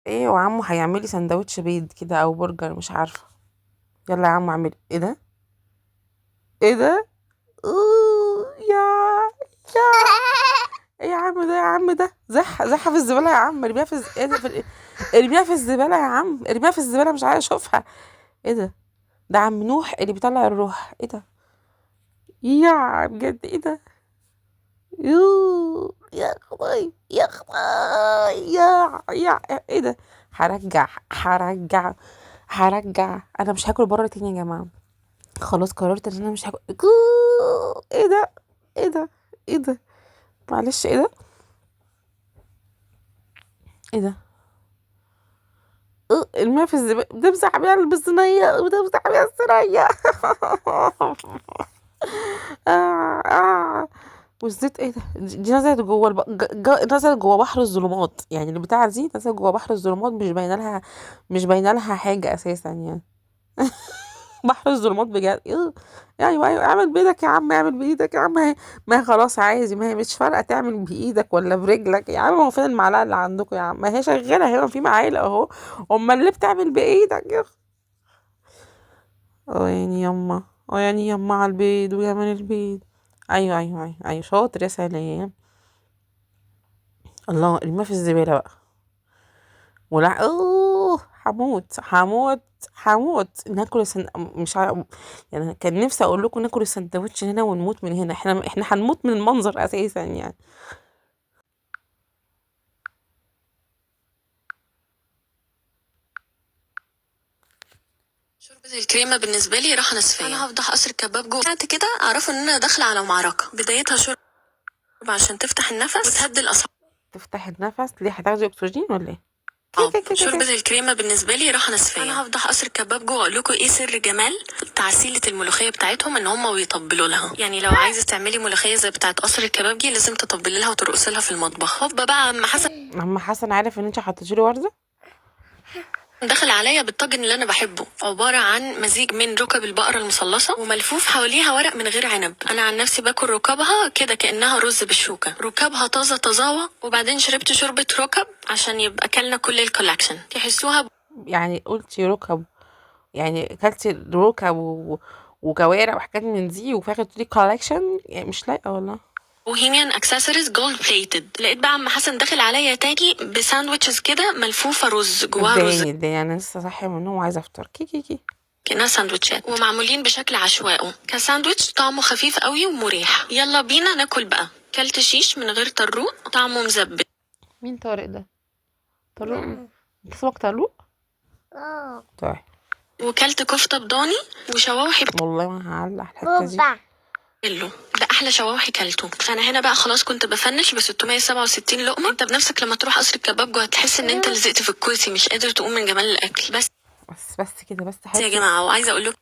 ايه وعمو هيعملي سندوتش بيض كده او برجر مش عارفه. يلا يا عمو اعمل ايه ده؟ ايه ده؟ يا ايه يا عم ده؟ يا عم ده زحها في الزباله يا عم، ارميها في ايه ده ارميها في الزباله يا عم، ارميها في الزباله مش عايزه اشوفها. ايه ده؟ ده عم نوح اللي بيطلع الروح. ايه ده؟ يا بجد ايه ده؟ يا خباي يا خباي يا ايه ده؟ هرجع انا مش هاكل بره تاني يا جماعه. خلاص قررت ان انا مش هاكل. ايه ده؟ ايه ده؟ ايه ده؟ معلش ايه ده؟ ايه ده؟ الماء في الزبالة بتمسح بيها الصينية، بتمسح بيها الصينية. والزيت ايه ده؟ دي نزلت جوه نزلت جوه بحر الظلمات، يعني البتاعة دي نزلت جوه بحر الظلمات، مش باينه لها حاجة اساسا يعني. بحر الظلمات بجد. ايوه ايوه اعمل بايدك يا عم، اعمل بايدك يا عم. ما هي خلاص عادي، ما هي مش فارقة تعمل بايدك ولا برجلك يا عم. هو فين المعلقة اللي عندكم يا عم؟ ما هي شغالة، هي في معالق اهو. امال اللي بتعمل بايدك يا اخي؟ اه يعني يما، اه يعني يما على البيض ويعمل البيض. ايوه ايوه ايوه ايوه شاطر يا سلام. الله ارميها في الزبالة بقى. ولا هموت ناكل مش يعني كان نفسي اقول لكم ناكل السندوتش هنا ونموت من هنا. احنا هنموت من المنظر اساسا يعني. شوربة الكريمة بالنسبة لي راحة نصفية. أنا هفضح قصر الكباب جوه بعد كده أعرفوا إن أنا داخلة على معركة. بدايتها شوربة عشان تفتح النفس وتهدي الأعصاب. تفتح النفس ليه؟ هتاخدي اكسجين ولا ايه؟ كي. شوربة الكريمة بالنسبة لي راحة نصفية. أنا هفضح قصر الكباب جوه أقول لكم إيه سر جمال تعسيلة الملوخية بتاعتهم، إن هما بيطبلوا لها. يعني لو عايزة تعملي ملوخية زي بتاعة قصر الكباب دي لازم تطبلي لها وترقصي لها في المطبخ. هوبا بقى أما حسن عم حسن عارف ان انت حطيتي له ورده. دخل عليا بالطاجن اللي انا بحبه، عباره عن مزيج من ركب البقره المصلصه وملفوف حواليها ورق من غير عنب. انا عن نفسي باكل ركبها كده كانها رز بالشوكه، ركبها طازه طازاوه، وبعدين شربت شوربه ركب عشان يبقى كلنا كل الكولكشن تحسوها. يعني قلتي ركب، يعني اكلتي ركب وكوارع وحاجات من دي وفي الاخر تقولي كولكشن؟ يعني مش لايقه والله. بوهيميان اكسسوارز جولد بليتد. لقيت بقى عم حسن داخل عليا تاني بساندوتشز كده ملفوفه رز جواها رز اداني انا لسه صاحيه من النوم وعايزه افطر. كي. كأنها ساندوتشات ومعمولين بشكل عشوائي كساندوتش، طعمه خفيف قوي ومريح. يلا بينا ناكل بقى. كلت شيش من غير طروق طعمه مزبط. مين طارق ده؟ طارق؟ انت اسمك طارق؟ طيب. وكلت كفتة بضاني وشواوحي والله ما هعلق الحته دي. بلو. ده احلى شواوحي كلته. انا هنا بقى خلاص كنت بفنش ب 667 لقمه. انت بنفسك لما تروح قصر الكباب جوه هتحس ان انت لزقت في الكرسي مش قادر تقوم من جمال الاكل. بس بس كده بس يا جماعه وعايزه اقول لكم